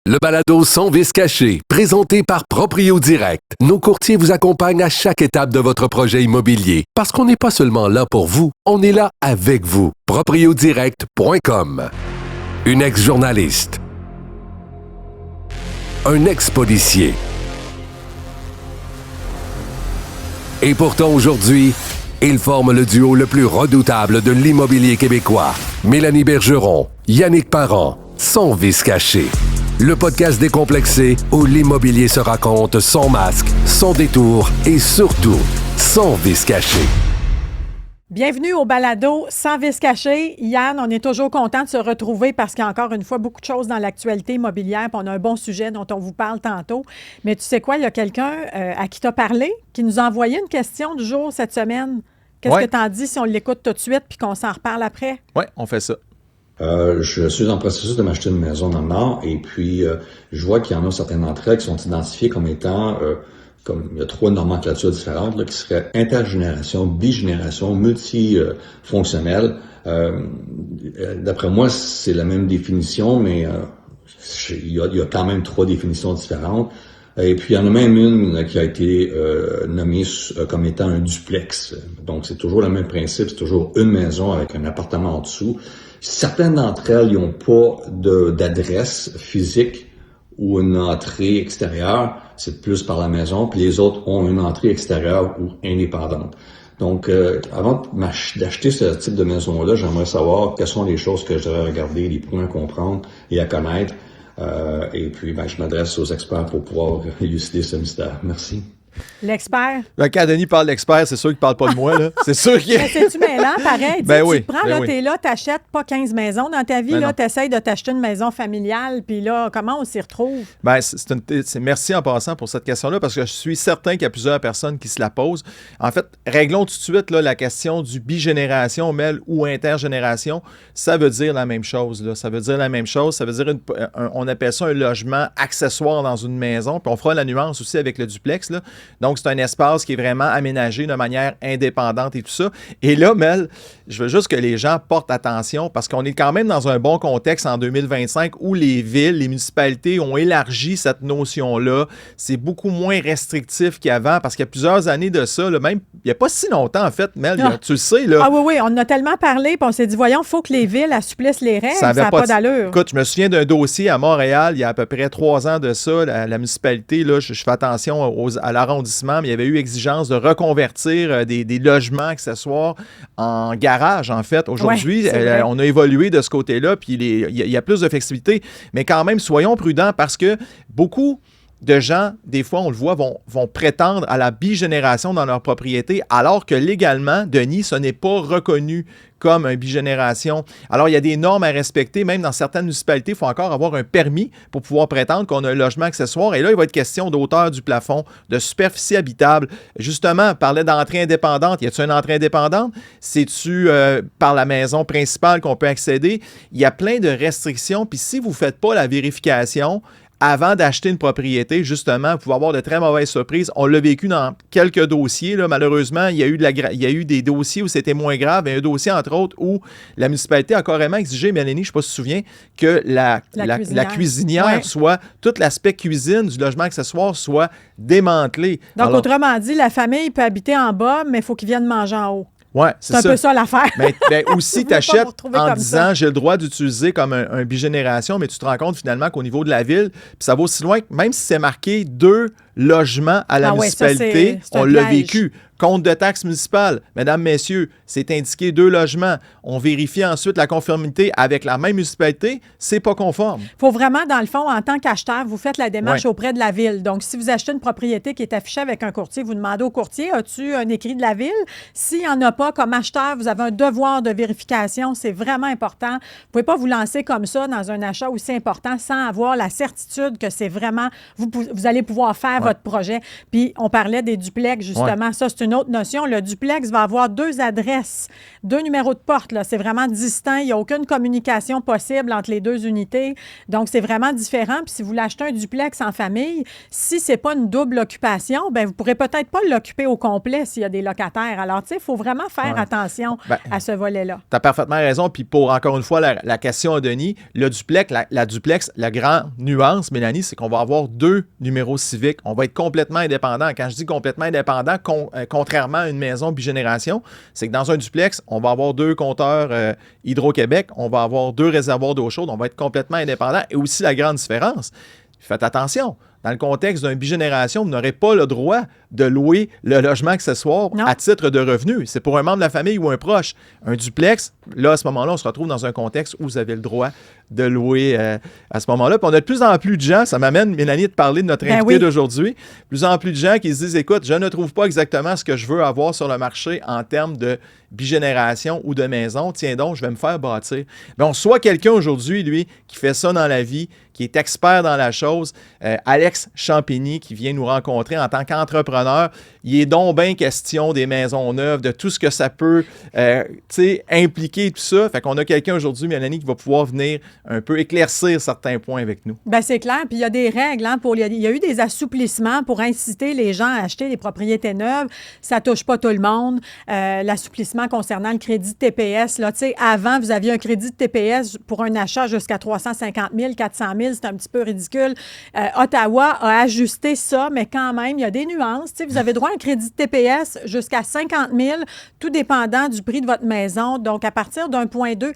Le balado Sans vice caché, présenté par Proprio Direct. Nos courtiers vous accompagnent à chaque étape de votre projet immobilier. Parce qu'on n'est pas seulement là pour vous, on est là avec vous. ProprioDirect.com. Une ex-journaliste. Un ex-policier. Et pourtant aujourd'hui, ils forment le duo le plus redoutable de l'immobilier québécois. Mélanie Bergeron, Yannick Parent, Sans vice caché. Le podcast décomplexé où l'immobilier se raconte sans masque, sans détour et surtout sans vice caché. Bienvenue au balado Sans vice caché. Yann, on est toujours content de se retrouver parce qu'il y a encore une fois beaucoup de choses dans l'actualité immobilière. Puis on a un bon sujet dont on vous parle tantôt. Mais tu sais quoi, il y a quelqu'un à qui tu as parlé qui nous a envoyé une question du jour cette semaine. Qu'est-ce que tu en dis si on l'écoute tout de suite puis qu'on s'en reparle après? Oui, on fait ça. Je suis en processus de m'acheter une maison dans le Nord et puis je vois qu'il y en a certaines d'entre elles qui sont identifiées comme étant, comme il y a 3 nomenclatures différentes là, qui seraient intergénération, bigénération, multifonctionnelles. D'après moi, c'est la même définition, mais il y a quand même 3 définitions différentes. Et puis, il y en a même une qui a été nommée comme étant un duplex. Donc, c'est toujours le même principe, c'est toujours une maison avec un appartement en dessous. Certaines d'entre elles n'ont pas d'adresse physique ou une entrée extérieure, c'est plus par la maison, puis les autres ont une entrée extérieure ou indépendante. Donc, avant d'acheter ce type de maison-là, j'aimerais savoir quelles sont les choses que je devrais regarder, les points à comprendre et à connaître. Et puis, je m'adresse aux experts pour pouvoir élucider ce mystère. Merci. L'expert. Quand Denis parle d'expert, c'est sûr qu'il ne parle pas de moi. Là. C'est sûr qu'il... Mais c'est-tu mêlant, pareil? Ben oui, tu te prends, ben là, oui. t'es là, t'achètes pas 15 maisons dans ta vie, Ben là, non. t'essayes de t'acheter une maison familiale, puis là, comment on s'y retrouve? Ben, merci en passant pour cette question-là, parce que je suis certain qu'il y a plusieurs personnes qui se la posent. En fait, réglons tout de suite là, la question du bigénération, Mel, ou intergénération. Ça veut dire la même chose. Là. Ça veut dire la même chose. Ça veut dire, on appelle ça un logement accessoire dans une maison, puis on fera la nuance aussi avec le duplex. Là. Donc, c'est un espace qui est vraiment aménagé de manière indépendante et tout ça. Et là, Mel, je veux juste que les gens portent attention parce qu'on est quand même dans un bon contexte en 2025 où les villes, les municipalités ont élargi cette notion-là. C'est beaucoup moins restrictif qu'avant parce qu'il y a plusieurs années de ça, là, même il n'y a pas si longtemps en fait, Mel, tu le sais. Là, Ah oui, on en a tellement parlé, puis on s'est dit, voyons, il faut que les villes assouplissent les règles, ça n'a pas d'allure. Écoute, je me souviens d'un dossier à Montréal, il y a à peu près 3 ans de ça, la municipalité, là, je fais attention à l'arrondissement, mais il y avait eu exigence de reconvertir des logements accessoires en garage, en fait. Aujourd'hui, on a évolué de ce côté-là, puis il y a plus de flexibilité, mais quand même, soyons prudents parce que beaucoup de gens, des fois, on le voit, vont prétendre à la bigénération dans leur propriété, alors que légalement, Denis, ce n'est pas reconnu comme une bigénération. Alors, il y a des normes à respecter. Même dans certaines municipalités, il faut encore avoir un permis pour pouvoir prétendre qu'on a un logement accessoire. Et là, il va être question d'auteur du plafond, de superficie habitable. Justement, on parlait d'entrée indépendante. Y a-t-il une entrée indépendante? C'est-tu par la maison principale qu'on peut accéder? Il y a plein de restrictions. Puis si vous ne faites pas la vérification, avant d'acheter une propriété, justement, vous pouvez avoir de très mauvaises surprises. On l'a vécu dans quelques dossiers. Là. Malheureusement, il y a eu des dossiers où c'était moins grave. Il y a un dossier, entre autres, où la municipalité a carrément exigé, Mélanie, je ne sais pas si tu te souviens, que la cuisinière soit, tout l'aspect cuisine du logement accessoire soit démantelé. Donc, alors, autrement dit, la famille peut habiter en bas, mais il faut qu'ils viennent manger en haut. Ouais, c'est un peu ça l'affaire. Mais aussi, tu achètes en disant j'ai le droit d'utiliser comme un bigénération, mais tu te rends compte finalement qu'au niveau de la ville, puis ça va aussi loin que même si c'est marqué 2 logements à la municipalité, ça, on l'a vécu. Compte de taxes municipales, mesdames, messieurs, c'est indiqué 2 logements. On vérifie ensuite la conformité avec la même municipalité, c'est pas conforme. Il faut vraiment, dans le fond, en tant qu'acheteur, vous faites la démarche auprès de la ville. Donc, si vous achetez une propriété qui est affichée avec un courtier, vous demandez au courtier, as-tu un écrit de la ville? S'il n'y en a pas, comme acheteur, vous avez un devoir de vérification. C'est vraiment important. Vous ne pouvez pas vous lancer comme ça dans un achat aussi important sans avoir la certitude que c'est vraiment, vous allez pouvoir faire votre projet. Puis, on parlait des duplex, justement. Ça, c'est une autre notion. Le duplex va avoir 2 adresses, 2 numéros de porte. Là. C'est vraiment distinct. Il n'y a aucune communication possible entre les 2 unités. Donc, c'est vraiment différent. Puis si vous voulez acheter un duplex en famille, si ce n'est pas une double occupation, bien, vous ne pourrez peut-être pas l'occuper au complet s'il y a des locataires. Alors, tu sais, il faut vraiment faire attention à ce volet-là. Tu as parfaitement raison. Puis pour, encore une fois, la question à Denis, le duplex, la duplex, la grande nuance, Mélanie, c'est qu'on va avoir 2 numéros civiques. On va être complètement indépendant. Quand je dis complètement indépendant, contrairement à une maison bigénération, c'est que dans un duplex, on va avoir 2 compteurs Hydro-Québec, on va avoir 2 réservoirs d'eau chaude, on va être complètement indépendant. Et aussi la grande différence, faites attention, dans le contexte d'un bigénération, vous n'aurez pas le droit de louer le logement accessoire à titre de revenu. C'est pour un membre de la famille ou un proche. Un duplex, là, à ce moment-là, on se retrouve dans un contexte où vous avez le droit de louer à ce moment-là. Puis on a de plus en plus de gens, ça m'amène, Mélanie, de parler de notre invité d'aujourd'hui, de plus en plus de gens qui se disent, écoute, je ne trouve pas exactement ce que je veux avoir sur le marché en termes de bigénération ou de maison. Tiens donc, je vais me faire bâtir. Bien, on reçoit quelqu'un aujourd'hui, lui, qui fait ça dans la vie, qui est expert dans la chose, Alex Champigny, qui vient nous rencontrer en tant qu'entrepreneur. Il est donc bien question des maisons neuves, de tout ce que ça peut impliquer, tout ça. Fait qu'on a quelqu'un aujourd'hui, Mélanie, qui va pouvoir venir un peu éclaircir certains points avec nous. Bien, c'est clair. Puis il y a des règles. Il y a eu des assouplissements pour inciter les gens à acheter des propriétés neuves. Ça ne touche pas tout le monde. L'assouplissement concernant le crédit de TPS. Là, avant, vous aviez un crédit de TPS pour un achat jusqu'à 350 000, 400 000. C'est un petit peu ridicule. Ottawa a ajusté ça, mais quand même, il y a des nuances. Vous avez droit à un crédit de TPS jusqu'à 50 000, tout dépendant du prix de votre maison. Donc, à partir d'1,2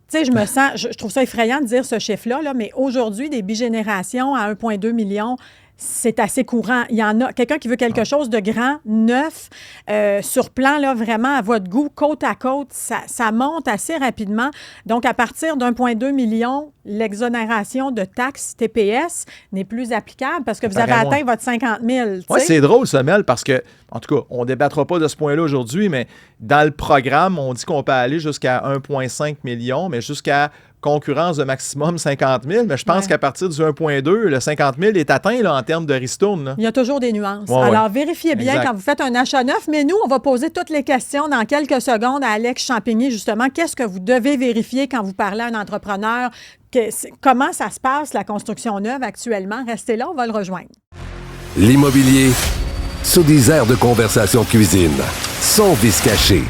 tu sais, je trouve ça effrayant de dire ce chiffre-là, là, mais aujourd'hui, des bigénérations à 1,2 million, c'est assez courant. Il y en a quelqu'un qui veut quelque chose de grand, neuf, sur plan, là, vraiment à votre goût, côte à côte, ça monte assez rapidement. Donc, à partir d'1,2 million, l'exonération de taxes TPS n'est plus applicable parce que vous avez atteint votre 50 000. Oui, c'est drôle, ça, Mel, parce que, en tout cas, on ne débattra pas de ce point-là aujourd'hui, mais dans le programme, on dit qu'on peut aller jusqu'à 1,5 million, mais jusqu'à concurrence de maximum 50 000, mais je pense qu'à partir du 1,2, le 50 000 est atteint là, en termes de ristourne. Là. Il y a toujours des nuances. Alors, vérifiez bien quand vous faites un achat neuf, mais nous, on va poser toutes les questions dans quelques secondes à Alex Champigny, justement. Qu'est-ce que vous devez vérifier quand vous parlez à un entrepreneur? Comment ça se passe, la construction neuve actuellement? Restez là, on va le rejoindre. L'immobilier, sous des airs de conversation cuisine, sans vice caché.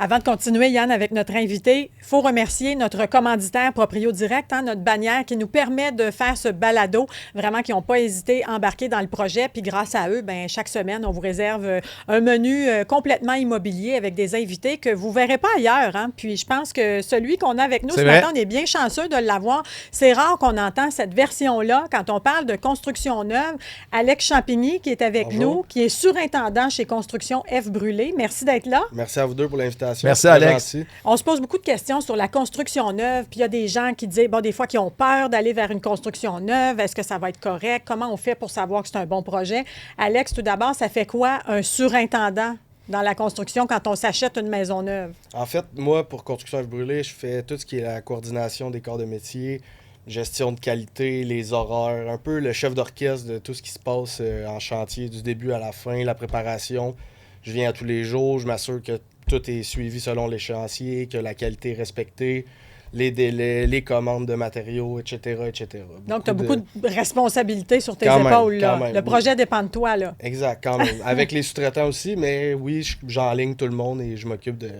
Avant de continuer, Yann, avec notre invité, il faut remercier notre commanditaire Proprio Direct, notre bannière qui nous permet de faire ce balado, vraiment qui n'ont pas hésité à embarquer dans le projet. Puis grâce à eux, bien, chaque semaine, on vous réserve un menu complètement immobilier avec des invités que vous ne verrez pas ailleurs. Hein? Puis je pense que celui qu'on a avec nous ce matin, on est bien chanceux de l'avoir. C'est rare qu'on entend cette version-là quand on parle de construction neuve. Alex Champigny qui est avec nous, qui est surintendant chez Construction F. Brûlé. Merci d'être là. Merci à vous deux pour l'invitation. Merci, Alex. On se pose beaucoup de questions sur la construction neuve, puis il y a des gens qui disent, des fois, qui ont peur d'aller vers une construction neuve. Est-ce que ça va être correct? Comment on fait pour savoir que c'est un bon projet? Alex, tout d'abord, ça fait quoi un surintendant dans la construction quand on s'achète une maison neuve? En fait, moi, pour Construction F. Brûlé, je fais tout ce qui est la coordination des corps de métier, gestion de qualité, les horaires, un peu le chef d'orchestre de tout ce qui se passe en chantier du début à la fin, la préparation. Je viens à tous les jours, je m'assure que tout est suivi selon l'échéancier, que la qualité est respectée, les délais, les commandes de matériaux, etc., etc. Donc, tu as beaucoup de responsabilités sur tes épaules. Là. Le projet dépend de toi. Là. Exact, quand même. Avec les sous-traitants aussi, mais oui, j'enligne tout le monde et je m'occupe de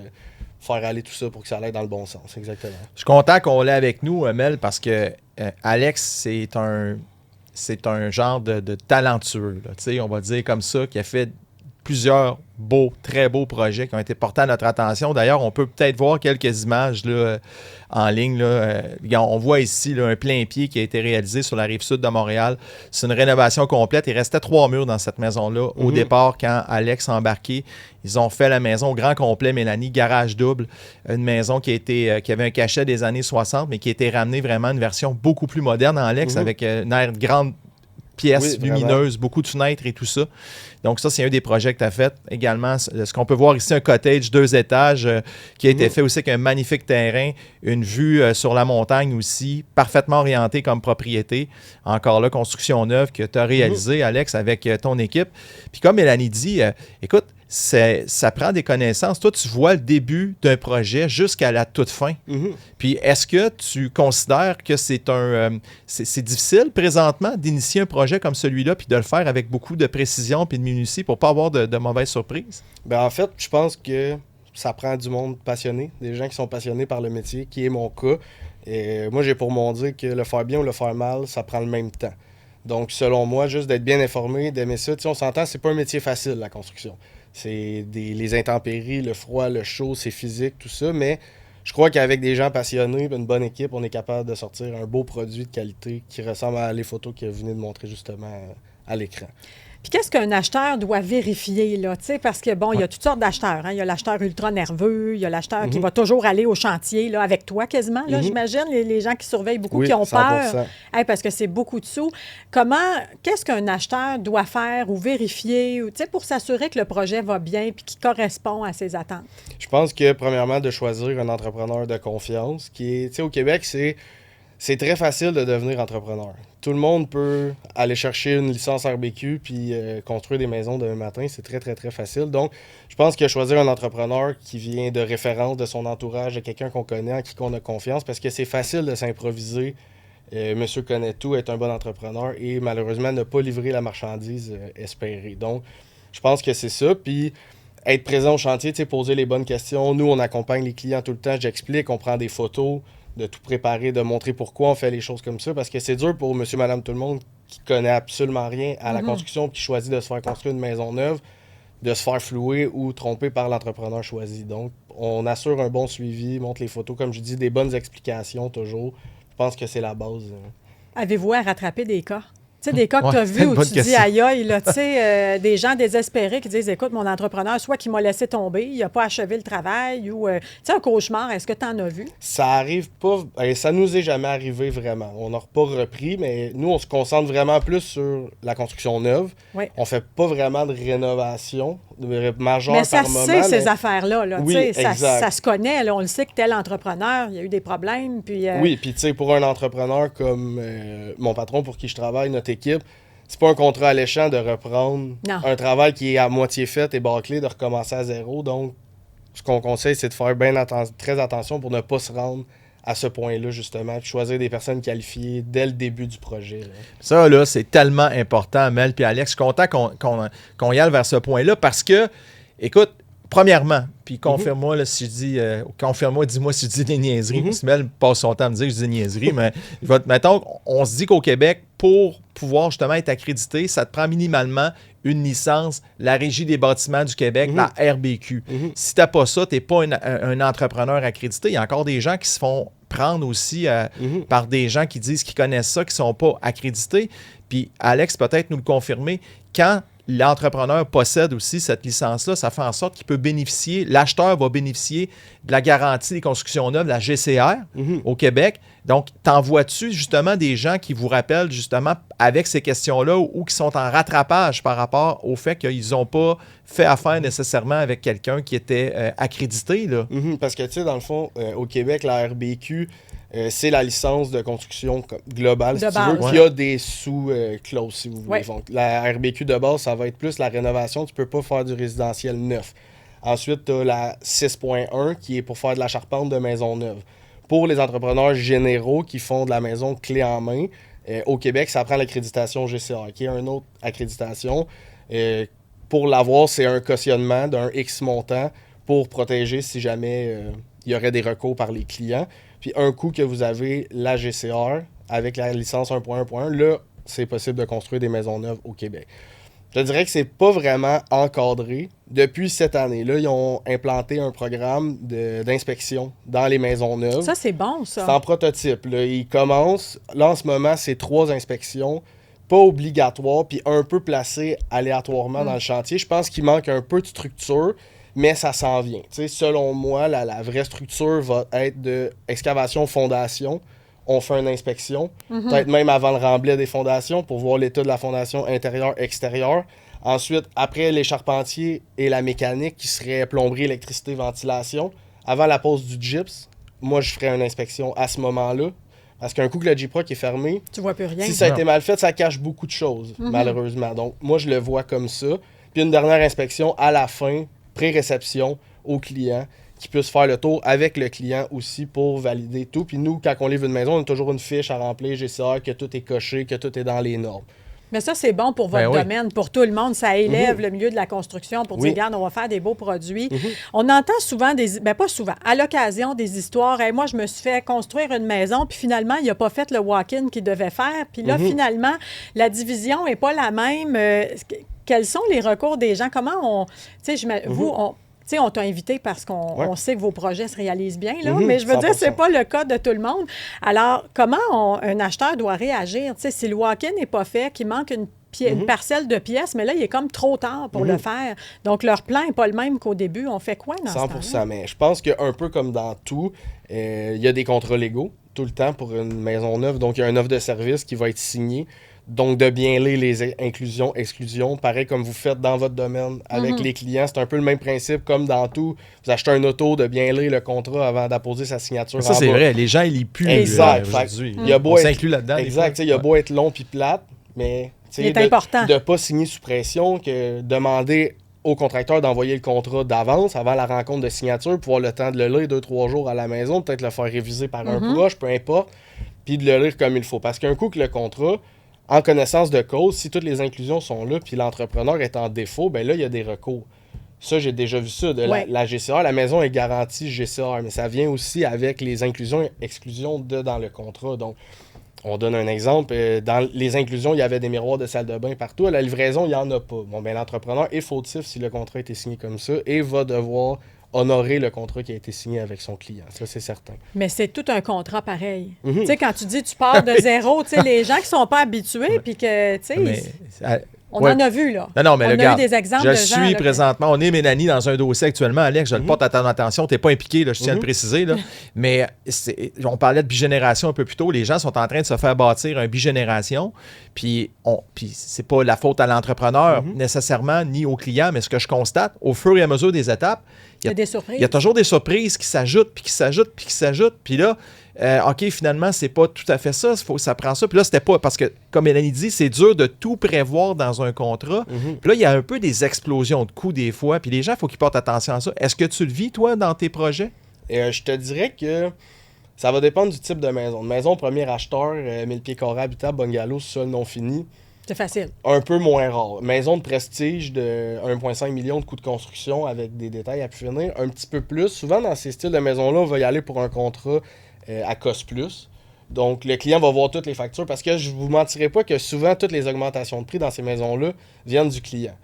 faire aller tout ça pour que ça aille dans le bon sens. Exactement. Je suis content qu'on l'ait avec nous, Mel, parce que Alex, c'est un genre de talentueux, là, on va dire comme ça, qui a fait plusieurs très beaux projets qui ont été portés à notre attention. D'ailleurs, on peut peut-être voir quelques images là, en ligne. Là. On voit ici là, un plein pied qui a été réalisé sur la rive sud de Montréal. C'est une rénovation complète. Il restait 3 murs dans cette maison-là. Au départ, quand Alex a embarqué, ils ont fait la maison au grand complet, Mélanie, garage double. Une maison qui avait un cachet des années 60, mais qui a été ramenée vraiment à une version beaucoup plus moderne en Alex, avec une aire grande pièces Oui, lumineuses, beaucoup de fenêtres et tout ça. Donc ça, c'est un des projets que tu as fait. Également, ce qu'on peut voir ici, un cottage 2 étages qui a été fait aussi avec un magnifique terrain, une vue sur la montagne aussi, parfaitement orientée comme propriété. Encore là, construction neuve que tu as réalisée, Alex, avec ton équipe. Puis comme Mélanie dit, écoute, ça prend des connaissances. Toi, tu vois le début d'un projet jusqu'à la toute fin. Puis est-ce que tu considères que c'est difficile présentement d'initier un projet comme celui-là puis de le faire avec beaucoup de précision puis de minutie pour pas avoir de mauvaises surprises? Ben, en fait, je pense que ça prend du monde passionné, des gens qui sont passionnés par le métier, qui est mon cas. Et moi, j'ai pour mon dire que le faire bien ou le faire mal, ça prend le même temps. Donc, selon moi, juste d'être bien informé, d'aimer ça, tu sais, on s'entend, c'est pas un métier facile, la construction. C'est les intempéries, le froid, le chaud, c'est physique, tout ça, mais je crois qu'avec des gens passionnés, une bonne équipe, on est capable de sortir un beau produit de qualité qui ressemble à les photos que vous venez de montrer justement à l'écran. Puis qu'est-ce qu'un acheteur doit vérifier, là? Tu sais, parce que, bon, il y a toutes sortes d'acheteurs. Hein? Il y a l'acheteur ultra nerveux, il y a l'acheteur qui va toujours aller au chantier, là, avec toi quasiment, là, j'imagine, les gens qui surveillent beaucoup, qui ont 100%. peur, parce que c'est beaucoup de sous. Qu'est-ce qu'un acheteur doit faire ou vérifier, tu sais, pour s'assurer que le projet va bien puis qu'il correspond à ses attentes? Je pense que, premièrement, de choisir un entrepreneur de confiance, qui est, tu sais, au Québec, c'est très facile de devenir entrepreneur. Tout le monde peut aller chercher une licence RBQ puis construire des maisons demain matin. C'est très, très, très facile. Donc, je pense que choisir un entrepreneur qui vient de référence, de son entourage, de quelqu'un qu'on connaît, en qui on a confiance, parce que c'est facile de s'improviser. Monsieur connaît tout, est un bon entrepreneur et malheureusement ne pas livrer la marchandise espérée. Donc, je pense que c'est ça. Puis, être présent au chantier, poser les bonnes questions. Nous, on accompagne les clients tout le temps. J'explique, on prend des photos, de tout préparer, de montrer pourquoi on fait les choses comme ça, parce que c'est dur pour monsieur, madame, tout le monde qui connaît absolument rien à la construction, qui choisit de se faire construire une maison neuve, de se faire flouer ou tromper par l'entrepreneur choisi. Donc, on assure un bon suivi, montre les photos, comme je dis, des bonnes explications toujours. Je pense que c'est la base. Avez-vous à rattraper des cas? Tu sais, des cas que tu as vus où tu dis aïe aïe, là, tu sais, des gens désespérés qui disent écoute, mon entrepreneur, soit qu'il m'a laissé tomber, il n'a pas achevé le travail, ou, tu sais, un cauchemar, est-ce que tu en as vu? Ça arrive pas, ça nous est jamais arrivé vraiment. On n'a pas repris, mais nous, on se concentre vraiment plus sur la construction neuve. Oui. On fait pas vraiment de rénovation majeure mais ça par se moment. sait, ces affaires-là. Là, oui, tu sais, exact. ça se connaît. Là, on le sait que tel entrepreneur, il y a eu des problèmes. Puis, Oui, puis tu sais, pour un entrepreneur comme mon patron pour qui je travaille, notre équipe, c'est pas un contrat alléchant de reprendre un travail qui est à moitié fait et bâclé, de recommencer à zéro. Donc, ce qu'on conseille, c'est de faire très attention pour ne pas se rendre à ce point-là, justement, puis choisir des personnes qualifiées dès le début du projet. Là. Ça, là, c'est tellement important, Mel et Alex. Je suis content qu'on y aille vers ce point-là parce que, écoute, premièrement, puis confirme-moi là, si je dis, confirme-moi, dis-moi si je dis des niaiseries. Parce que Mel passe son temps à me dire que je dis des niaiseries, mais mettons, on se dit qu'au Québec, pour pouvoir justement être accrédité, ça te prend minimalement une licence, la Régie des bâtiments du Québec, la RBQ. Si tu n'as pas ça, tu n'es pas un entrepreneur accrédité. Il y a encore des gens qui se font prendre aussi par des gens qui disent qu'ils connaissent ça, qui ne sont pas accrédités. Puis Alex, peut-être nous le confirmer, quand l'entrepreneur possède aussi cette licence-là, ça fait en sorte qu'il peut bénéficier, l'acheteur va bénéficier de la garantie des constructions neuves, la GCR, au Québec. Donc, t'envoies-tu justement des gens qui vous rappellent justement avec ces questions-là ou qui sont en rattrapage par rapport au fait qu'ils n'ont pas fait affaire nécessairement avec quelqu'un qui était accrédité, là? Parce que, tu sais, dans le fond, au Québec, la RBQ, c'est la licence de construction globale, si tu veux, qui a des sous-clauses, si vous voulez. Donc, la RBQ de base, ça va être plus la rénovation. Tu peux pas faire du résidentiel neuf. Ensuite, tu as la 6.1 qui est pour faire de la charpente de maison neuve. Pour les entrepreneurs généraux qui font de la maison clé en main, au Québec, ça prend l'accréditation GCR, qui est une autre accréditation. Pour l'avoir, c'est un cautionnement d'un X montant pour protéger si jamais il y aurait des recours par les clients. Puis un coup que vous avez la GCR avec la licence 1.1.1, là, c'est possible de construire des maisons neuves au Québec. Je dirais que c'est pas vraiment encadré. Depuis cette année-là, ils ont implanté un programme d'inspection dans les maisons neuves. Ça, c'est bon, ça. C'est en prototype. Là. Ils commencent, là en ce moment, c'est 3 inspections, pas obligatoires, puis un peu placées aléatoirement dans le chantier. Je pense qu'il manque un peu de structure, mais ça s'en vient. T'sais, selon moi, la vraie structure va être de excavation fondation. on fait une inspection, peut-être même avant le remblai des fondations pour voir l'état de la fondation intérieure-extérieure. Ensuite, après les charpentiers et la mécanique qui serait plomberie, électricité, ventilation, avant la pose du gyps, moi je ferais une inspection à ce moment-là. Parce qu'un coup que le J-Proc est fermé, tu vois plus rien. Si ça a été mal fait, ça cache beaucoup de choses, malheureusement. Donc, moi, je le vois comme ça. Puis une dernière inspection à la fin, pré-réception au client, qui puisse faire le tour avec le client aussi pour valider tout. Puis nous, quand on livre une maison, on a toujours une fiche à remplir, GCR, que tout est coché, que tout est dans les normes. Mais ça, c'est bon pour votre domaine, pour tout le monde. Ça élève le milieu de la construction pour dire, regarde, on va faire des beaux produits. On entend souvent pas souvent, à l'occasion, des histoires. Hey, moi, je me suis fait construire une maison, puis finalement, il n'a pas fait le walk-in qu'il devait faire. Puis là, finalement, la division n'est pas la même. Quels sont les recours des gens? Comment on... Tu sais, vous, on t'a invité parce qu'on sait que vos projets se réalisent bien, là, mais je veux 100%. Dire, c'est pas le cas de tout le monde. Alors, comment un acheteur doit réagir? Tu sais, si le walk-in n'est pas fait, qu'il manque une parcelle de pièces, mais là, il est comme trop tard pour le faire. Donc, leur plan n'est pas le même qu'au début. On fait quoi dans 100%, ce temps-là? Mais je pense qu'un peu comme dans tout, il y a des contrats légaux tout le temps pour une maison neuve. Donc, il y a une offre de service qui va être signée. Donc, de bien lire les inclusions, exclusions, pareil comme vous faites dans votre domaine avec les clients. C'est un peu le même principe comme dans tout. Vous achetez un auto, de bien lire le contrat avant d'apposer sa signature. Ça, c'est vrai. Les gens, ils lisent plus aujourd'hui. On s'inclut là-dedans. Exact. Il y a beau être long puis plate, mais c'est important de ne pas signer sous pression, que demander au contracteur d'envoyer le contrat d'avance avant la rencontre de signature pour avoir le temps de le lire 2-3 jours à la maison, peut-être le faire réviser par un proche, peu importe, puis de le lire comme il faut. Parce qu'un coup que le contrat... En connaissance de cause, si toutes les inclusions sont là puis l'entrepreneur est en défaut, ben là, il y a des recours. Ça, j'ai déjà vu ça. La GCR, la maison est garantie GCR, mais ça vient aussi avec les inclusions et exclusions dans le contrat. Donc, on donne un exemple. Dans les inclusions, il y avait des miroirs de salle de bain partout. À la livraison, il n'y en a pas. Bon, ben l'entrepreneur est fautif si le contrat a été signé comme ça et va devoir honorer le contrat qui a été signé avec son client. Ça, c'est certain. Mais c'est tout un contrat pareil. Tu sais, quand tu dis tu pars de zéro, tu sais, les gens qui ne sont pas habitués, puis que, tu sais, on en a vu, là. Non, mais regarde, eu des exemples de gens. Je suis présentement, on est Mélanie dans un dossier actuellement. Alex, je le porte à ton attention. Tu n'es pas impliqué, là, je tiens à le préciser. Là. Mais on parlait de bigénération un peu plus tôt. Les gens sont en train de se faire bâtir un bigénération. Puis c'est pas la faute à l'entrepreneur nécessairement, ni au client. Mais ce que je constate, au fur et à mesure des étapes, il y a des surprises. Il y a toujours des surprises qui s'ajoutent, puis qui s'ajoutent, puis qui s'ajoutent. Puis là, OK, finalement, c'est pas tout à fait ça. Ça prend ça. Puis là, c'était pas... Parce que, comme Mélanie dit, c'est dur de tout prévoir dans un contrat. Puis là, il y a un peu des explosions de coûts des fois. Puis les gens, il faut qu'ils portent attention à ça. Est-ce que tu le vis, toi, dans tes projets? Je te dirais que ça va dépendre du type de maison. Une maison premier acheteur, 1000 pieds carrés habitable, bungalow, sol non fini. C'est facile. Un peu moins rare. Maison de prestige de 1,5 million de coûts de construction avec des détails à finir, un petit peu plus. Souvent, dans ces styles de maisons-là, on va y aller pour un contrat à cost plus. Donc, le client va voir toutes les factures parce que je ne vous mentirai pas que souvent, toutes les augmentations de prix dans ces maisons-là viennent du client.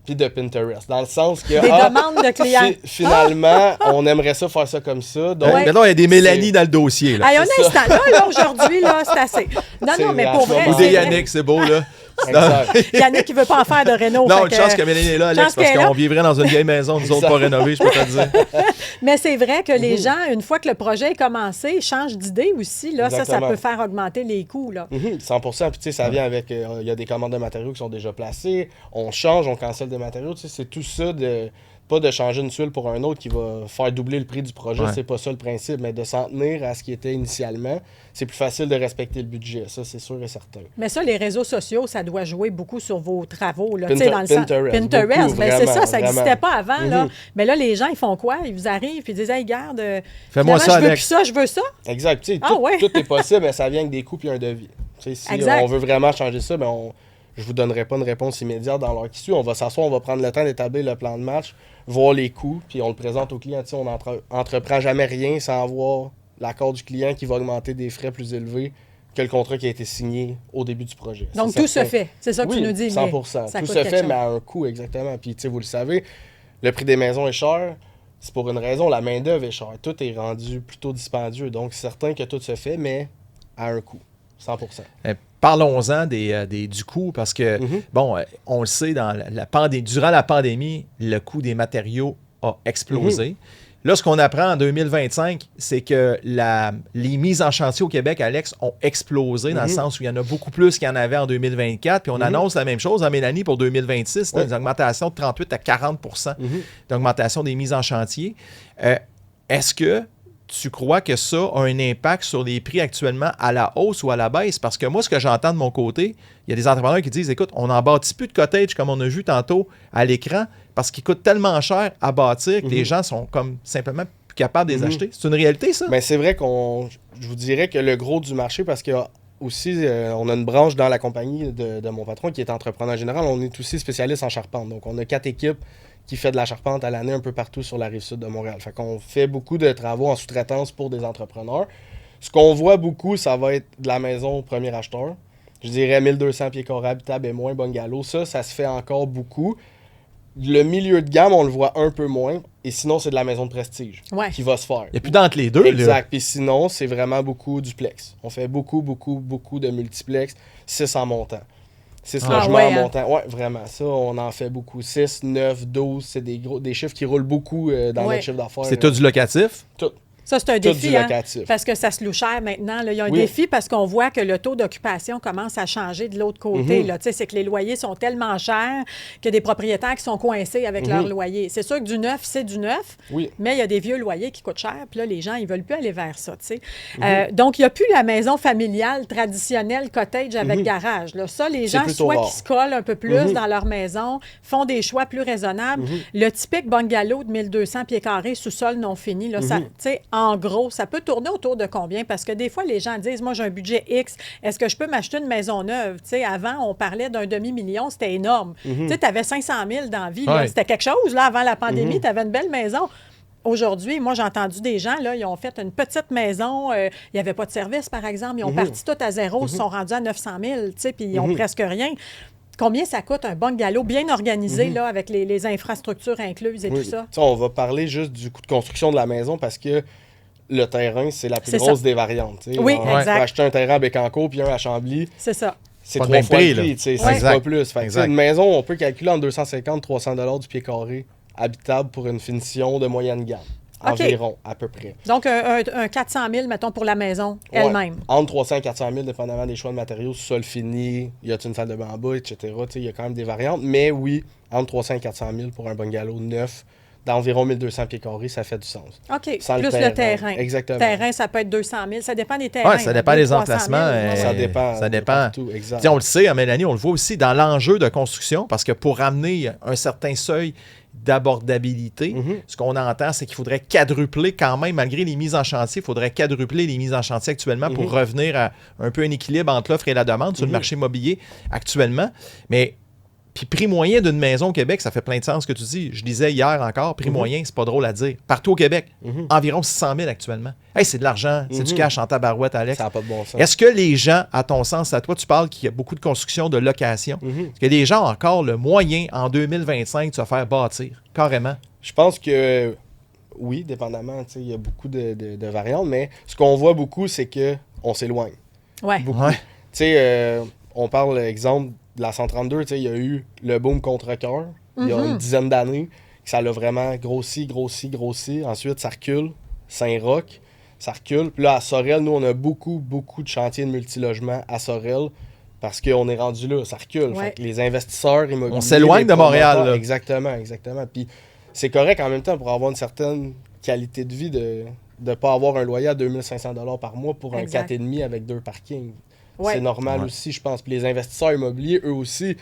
Puis de Pinterest. Dans le sens que... Des demandes de clients. Finalement, on aimerait ça faire ça comme ça. Donc, maintenant, il y a des Mélanie dans le dossier. Là. Hey, un instant. Là aujourd'hui, là, c'est assez. Non, mais pour vrai... Ou des Yannick, c'est beau, là. Yannick, il ne veut pas en faire de réno. Non, une chance que Mélanie est là, Alex, parce qu'on vivrait dans une vieille maison, nous autres pas rénovés, je peux te le dire. Mais c'est vrai que les gens, une fois que le projet est commencé, changent d'idée aussi. Là, ça peut faire augmenter les coûts. Là. 100%. Puis, tu sais, ça vient avec... Il y a des commandes de matériaux qui sont déjà placées. On change, on cancelle des matériaux. Tu sais, c'est tout ça de... Pas de changer une tuile pour un autre qui va faire doubler le prix du projet, c'est pas ça le principe, mais de s'en tenir à ce qui était initialement, c'est plus facile de respecter le budget, ça c'est sûr et certain. Mais ça, les réseaux sociaux, ça doit jouer beaucoup sur vos travaux. Là, Pinterest, beaucoup, ça n'existait pas avant. Là. Mais là, les gens, ils font quoi? Ils vous arrivent et ils disent, hey, garde, fais-moi ça, je veux plus ça, je veux ça. Exact. Tout est possible, mais ça vient avec des coûts et un devis. Si on veut vraiment changer ça, je ne vous donnerai pas une réponse immédiate dans l'heure qui suit. On va s'asseoir, on va prendre le temps d'établir le plan de match, voir les coûts, puis on le présente au client. On n'entreprend jamais rien sans avoir l'accord du client qui va augmenter des frais plus élevés que le contrat qui a été signé au début du projet. Donc, tout se fait. C'est ça que tu nous dis. 100%. Tout se fait, mais à un coût, exactement. Puis, vous le savez, le prix des maisons est cher. C'est pour une raison, la main-d'œuvre est chère. Tout est rendu plutôt dispendieux. Donc, c'est certain que tout se fait, mais à un coût. 100%. Parlons-en du coût, parce que, on le sait, durant la pandémie, le coût des matériaux a explosé. Là, ce qu'on apprend en 2025, c'est que les mises en chantier au Québec, Alex, ont explosé dans le sens où il y en a beaucoup plus qu'il y en avait en 2024. Puis on annonce la même chose en Mélanie pour 2026. C'est une augmentation de 38 à 40 d'augmentation des mises en chantier. Est-ce que tu crois que ça a un impact sur les prix actuellement à la hausse ou à la baisse? Parce que moi, ce que j'entends de mon côté, il y a des entrepreneurs qui disent, écoute, on n'en bâtit plus de cottage comme on a vu tantôt à l'écran parce qu'ils coûtent tellement cher à bâtir que les gens sont comme simplement plus capables de les acheter. C'est une réalité, ça? Ben, c'est vrai je vous dirais que le gros du marché, parce que aussi, on a une branche dans la compagnie de mon patron qui est entrepreneur général. On est aussi spécialiste en charpente. Donc, on a 4 équipes qui fait de la charpente à l'année un peu partout sur la Rive-Sud de Montréal. Fait qu'on fait beaucoup de travaux en sous-traitance pour des entrepreneurs. Ce qu'on voit beaucoup, ça va être de la maison premier acheteur. Je dirais 1200 pieds carrés habitables et moins bungalow. Ça se fait encore beaucoup. Le milieu de gamme, on le voit un peu moins. Et sinon, c'est de la maison de prestige qui va se faire. Il n'y a plus d'entre les deux. Exact. Puis sinon, c'est vraiment beaucoup duplex. On fait beaucoup de multiplex, 6 en montant. 6 logements en montant. Ouais, vraiment. Ça, on en fait beaucoup. 6, 9, 12, c'est des chiffres qui roulent beaucoup dans notre chiffre d'affaires. C'est tout du locatif? Tout. Ça, c'est un défi, parce que ça se loue cher maintenant. Là. Il y a un défi parce qu'on voit que le taux d'occupation commence à changer de l'autre côté. C'est que les loyers sont tellement chers qu'il y a des propriétaires qui sont coincés avec leur loyer. C'est sûr que du neuf, c'est du neuf, mais il y a des vieux loyers qui coûtent cher. Puis là, les gens, ils ne veulent plus aller vers ça. Donc, il n'y a plus la maison familiale traditionnelle cottage avec garage. Là. Ça, les gens, soit qui se collent un peu plus dans leur maison, font des choix plus raisonnables. Le typique bungalow de 1200 pieds carrés, sous-sol non fini, là, ça, en gros, ça peut tourner autour de combien? Parce que des fois, les gens disent, moi, j'ai un budget X, est-ce que je peux m'acheter une maison neuve? T'sais, avant, on parlait d'un demi-million, c'était énorme. Tu avais 500 000 dans la vie, c'était quelque chose, là, avant la pandémie, tu avais une belle maison. Aujourd'hui, moi, j'ai entendu des gens, là, ils ont fait une petite maison, il n'y avait pas de service, par exemple, ils ont parti tout à zéro, ils se sont rendus à 900 000, puis ils n'ont presque rien. Combien ça coûte un bungalow bien organisé, là, avec les infrastructures incluses et tout ça? T'sais, on va parler juste du coût de construction de la maison parce que le terrain, c'est la plus grosse des variantes. T'sais. Oui, on exact. peut acheter un terrain à Bécancour puis un à Chambly. C'est ça. C'est pas 3 fois prix, le prix, c'est pas plus. Fait que, une maison, on peut calculer entre 250 $300 du pied carré habitable pour une finition de moyenne gamme. Environ, à peu près. Donc, un 400 000, mettons, pour la maison elle-même. Entre 300 et 400 000, dépendamment des choix de matériaux, sol fini, y a-t-il une salle de bain en bas, etc. Il y a quand même des variantes. Mais oui, entre 300 et 400 000 pour un bungalow neuf, d'environ 1200 pieds carrés, ça fait du sens. OK. Sans plus le terrain. Exactement. Le terrain, ça peut être 200 000. Ça dépend des terrains. Oui, ça dépend des emplacements. Ça dépend. Ça dépend. Partout, exact. On le sait, Mélanie, on le voit aussi dans l'enjeu de construction, parce que pour amener un certain seuil d'abordabilité, ce qu'on entend, c'est qu'il faudrait quadrupler quand même, malgré les mises en chantier, il faudrait quadrupler les mises en chantier actuellement pour revenir à un peu un équilibre entre l'offre et la demande sur le marché immobilier actuellement. Mais puis prix moyen d'une maison au Québec, ça fait plein de sens ce que tu dis. Je disais hier encore, prix moyen, c'est pas drôle à dire. Partout au Québec, environ 600 000 actuellement. Hey, c'est de l'argent, c'est du cash en tabarouette, Alex. Ça n'a pas de bon sens. Est-ce que les gens, à ton sens, à toi, tu parles qu'il y a beaucoup de construction de location, est-ce que les gens ont encore le moyen en 2025 de se faire bâtir, carrément? Je pense que oui, dépendamment, il y a beaucoup de variantes, mais ce qu'on voit beaucoup, c'est qu'on s'éloigne. Oui. On parle, exemple, de la 132, il y a eu le boom contre cœur il y a une dizaine d'années, ça l'a vraiment grossi. Ensuite, ça recule. Saint-Roch, ça recule. Puis là, à Sorel, nous, on a beaucoup de chantiers de multilogement à Sorel parce qu'on est rendu là, ça recule. Fait que les investisseurs immobiliers... On s'éloigne de Montréal. Là. Exactement. Puis c'est correct en même temps pour avoir une certaine qualité de vie de ne pas avoir un loyer à 2500 $ par mois pour un 4,5 avec 2 parkings. C'est normal aussi, je pense. Puis les investisseurs immobiliers, eux aussi,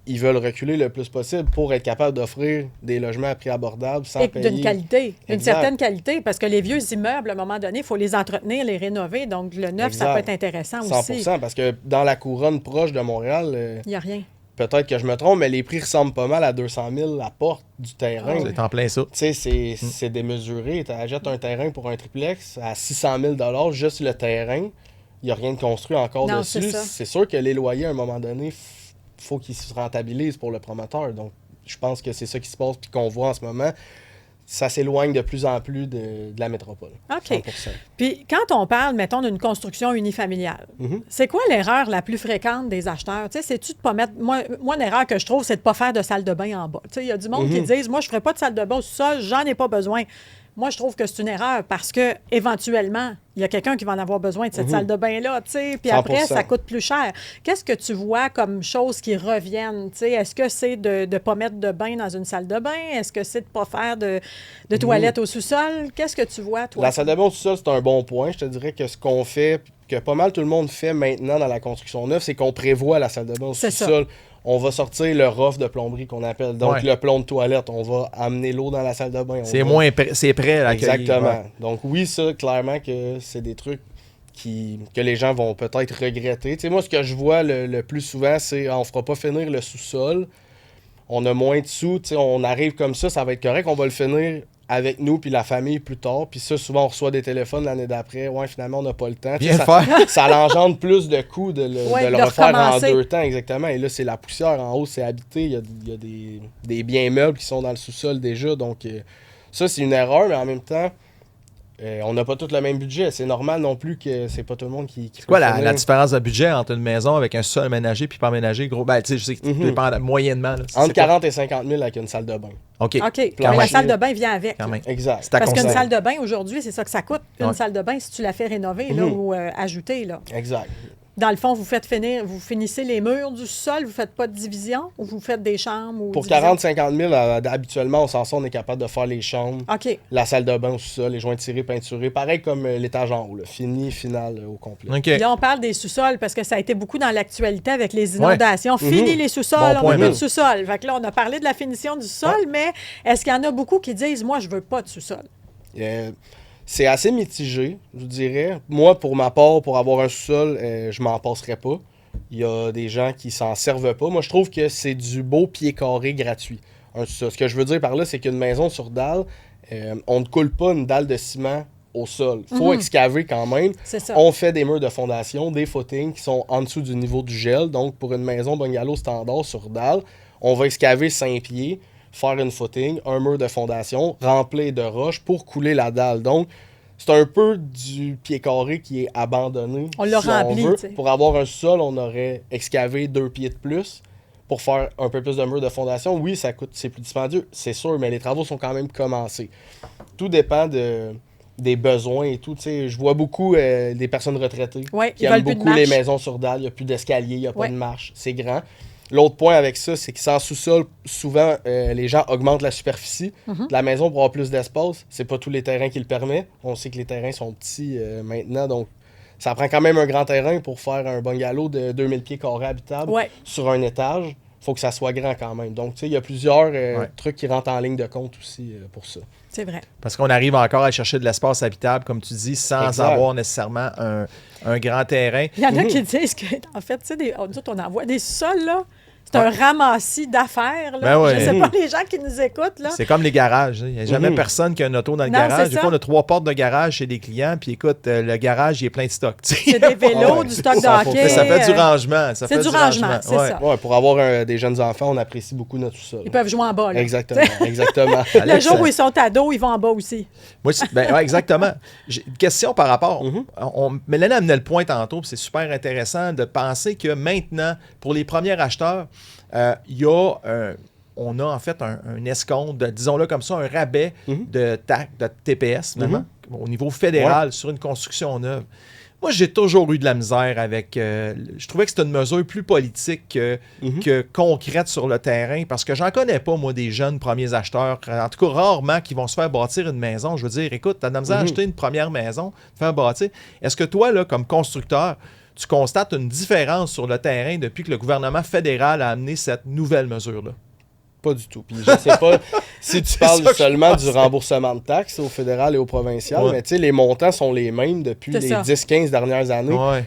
ils veulent reculer le plus possible pour être capables d'offrir des logements à prix abordable sans payer. D'une qualité, une certaine qualité, parce que les vieux immeubles, à un moment donné, il faut les entretenir, les rénover. Donc, le neuf, ça peut être intéressant 100%, aussi. 100%, parce que dans la couronne proche de Montréal, il n'y a rien. Peut-être que je me trompe, mais les prix ressemblent pas mal à 200 000 la porte du terrain. C'est en plein ça. Tu sais, c'est démesuré. Tu achètes un terrain pour un triplex à 600 000 $, juste le terrain. Il n'y a rien de construit encore dessus. C'est sûr que les loyers, à un moment donné, faut qu'ils se rentabilisent pour le promoteur. Donc, je pense que c'est ça qui se passe puis qu'on voit en ce moment. Ça s'éloigne de plus en plus de la métropole. OK. 100%. Puis, quand on parle, mettons, d'une construction unifamiliale, c'est quoi l'erreur la plus fréquente des acheteurs? Tu sais, c'est-tu de pas mettre... Moi, une erreur que je trouve, c'est de ne pas faire de salle de bain en bas. Tu sais, il y a du monde qui disent, moi, je ne ferai pas de salle de bain au sol, j'en ai pas besoin. Moi, je trouve que c'est une erreur parce que éventuellement, il y a quelqu'un qui va en avoir besoin de cette salle de bain-là, tu sais. Puis après, 100%. ça coûte plus cher. Qu'est-ce que tu vois comme choses qui reviennent, tu sais? Est-ce que c'est de ne pas mettre de bain dans une salle de bain? Est-ce que c'est de ne pas faire de toilette au sous-sol? Qu'est-ce que tu vois, toi? La salle de bain au sous-sol, c'est un bon point. Je te dirais que ce qu'on fait, que pas mal tout le monde fait maintenant dans la construction neuve, c'est qu'on prévoit la salle de bain au C'est ça. sous-sol. On va sortir le rough de plomberie qu'on appelle, donc Ouais. le plomb de toilette. On va amener l'eau dans la salle de bain. C'est moins c'est prêt à accueillir. Exactement. Ouais. Donc oui, ça, clairement que c'est des trucs que les gens vont peut-être regretter. Tu sais, moi, ce que je vois le plus souvent, c'est on fera pas finir le sous-sol. On a moins de sous. Tu sais, on arrive comme ça va être correct. On va le finir avec nous puis la famille plus tard. Puis ça, souvent, on reçoit des téléphones l'année d'après. Ouais, finalement, on n'a pas le temps. Tu sais, Bien faire. ça l'engendre plus de coûts de le de refaire en recommencer. 2 temps, exactement. Et là, c'est la poussière. En haut, c'est habité. Il y a des biens meubles qui sont dans le sous-sol déjà. Donc, ça, c'est une erreur, mais en même temps, on n'a pas tous le même budget. C'est normal non plus que c'est pas tout le monde qui C'est quoi peut la finir. différence de budget entre une maison avec un sol ménager puis pas ménager, gros? Ben, tu sais, je sais que ça dépend moyennement. Là. C'est Entre quoi? 40 et 50 000 avec une salle de bain. OK. OK. Mais Plancher. la salle de bain vient avec. Quand même. Exact. C'est à Parce qu'une conseiller. salle de bain, aujourd'hui, c'est ça que ça coûte. Une Ouais. salle de bain, si tu la fais rénover là, ou ajouter. Là. Exact. Dans le fond, vous finissez les murs du sol, vous ne faites pas de division ou vous faites des chambres? Ou Pour division? 40-50 000, habituellement, on s'en sort, on est capable de faire les chambres, OK. la salle de bain au sous-sol, les joints tirés, peinturés. Pareil comme l'étage en haut, là. Fini, final, au complet. OK. Là, on parle des sous-sols parce que ça a été beaucoup dans l'actualité avec les inondations. Fini les sous-sols, Bon on point, n'a plus de Bill. sous-sol. Fait que là, on a parlé de la finition du sol, mais est-ce qu'il y en a beaucoup qui disent, moi, je veux pas de sous-sol? C'est assez mitigé, je vous dirais. Moi, pour ma part, pour avoir un sous-sol, je m'en passerais pas. Il y a des gens qui s'en servent pas. Moi, je trouve que c'est du beau pied carré gratuit. Un sous-sol. Ce que je veux dire par là, c'est qu'une maison sur dalle, on ne coule pas une dalle de ciment au sol. Il faut excaver quand même. C'est ça. On fait des murs de fondation, des footings qui sont en dessous du niveau du gel. Donc, pour une maison bungalow standard sur dalle, on va excaver 5 pieds, faire une footing, un mur de fondation, remplir de roches pour couler la dalle. Donc, c'est un peu du pied carré qui est abandonné. On l'a rempli, veut. tu sais. Pour avoir un sol, on aurait excavé 2 pieds de plus pour faire un peu plus de mur de fondation. Oui, ça coûte, c'est plus dispendieux, c'est sûr, mais les travaux sont quand même commencés. Tout dépend des besoins et tout. Tu sais, je vois beaucoup des personnes retraitées Ouais, qui ils veulent aiment plus de beaucoup les marche. maisons sur dalle. Il n'y a plus d'escalier, il n'y a pas Ouais. de marche. C'est grand. L'autre point avec ça, c'est que sans sous-sol, souvent, les gens augmentent la superficie de la maison pour avoir plus d'espace. C'est pas tous les terrains qui le permettent. On sait que les terrains sont petits maintenant, donc ça prend quand même un grand terrain pour faire un bungalow de 2000 pieds carrés habitables Ouais. sur un étage. Faut que ça soit grand quand même. Donc, tu sais, il y a plusieurs trucs qui rentrent en ligne de compte aussi pour ça. C'est vrai. Parce qu'on arrive encore à chercher de l'espace habitable, comme tu dis, sans Exact. avoir nécessairement un grand terrain. Il y en a qui disent que, en fait, tu sais, nous autres, on envoie des sous-sols, là. C'est un ramassis d'affaires, là. Ben ouais. Je sais pas, les gens qui nous écoutent, là. C'est comme les garages. Il n'y a jamais personne qui a une auto dans le Non, garage. c'est Des ça. fois, on a 3 portes de garage chez des clients, puis écoute, le garage, il est plein de stock. tu sais. C'est des vélos, Ouais. du stock Ça d'hockey. fait Ça fait du euh, rangement. Ça c'est fait du rangement, c'est Ouais. ça. Ouais, pour avoir des jeunes enfants, on apprécie beaucoup notre sous-sol. Ils peuvent jouer en bas, là. Exactement, exactement. Le Alex, jour où ils sont ados, ils vont en bas aussi. Moi, ouais, exactement. J'ai une question par rapport. Mélanie a amené le point tantôt, puis c'est super intéressant de penser que maintenant, pour les premiers acheteurs, il y a on a en fait un escompte, disons-le comme ça, un rabais de TPS, finalement, au niveau fédéral sur une construction neuve. Moi, j'ai toujours eu de la misère avec... je trouvais que c'était une mesure plus politique que concrète sur le terrain, parce que j'en connais pas, moi, des jeunes premiers acheteurs, en tout cas rarement, qui vont se faire bâtir une maison. Je veux dire, écoute, t'as de la misère à acheter une première maison, te faire bâtir. Est-ce que toi, là, comme constructeur, tu constates une différence sur le terrain depuis que le gouvernement fédéral a amené cette nouvelle mesure-là? Pas du tout. Puis je sais pas si tu parles ça que je seulement du pensais. remboursement de taxes au fédéral et au provincial, Ouais. mais tu sais, les montants sont les mêmes depuis C'est les ça. 10-15 dernières années. Ouais.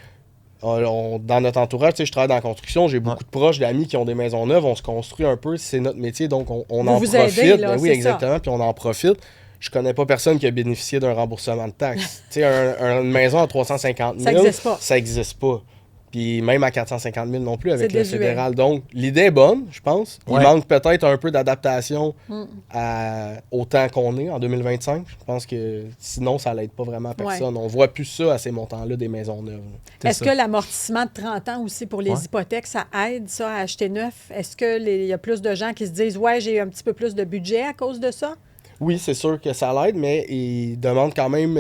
Dans notre entourage, tu sais, je travaille dans la construction, j'ai beaucoup de proches, d'amis qui ont des maisons neuves, on se construit un peu, c'est notre métier, donc on Vous en vous profite. aidez, là, Ben oui, c'est exactement, puis on en profite. Je connais pas personne qui a bénéficié d'un remboursement de taxes. Tu sais, une maison à 350 000, Ça existe pas. Ça existe pas. Puis même à 450 000 non plus avec C'est le désuet. fédéral. Donc, l'idée est bonne, je pense. Ouais. Il manque peut-être un peu d'adaptation au temps qu'on est en 2025. Je pense que sinon, ça l'aide pas vraiment personne. On voit plus ça à ces montants-là des maisons neuves. Est-ce que l'amortissement de 30 ans aussi pour les hypothèques, ça aide ça à acheter neuf? Est-ce qu'il y a plus de gens qui se disent « Ouais, j'ai un petit peu plus de budget à cause de ça? » Oui, c'est sûr que ça l'aide, mais ils demandent quand même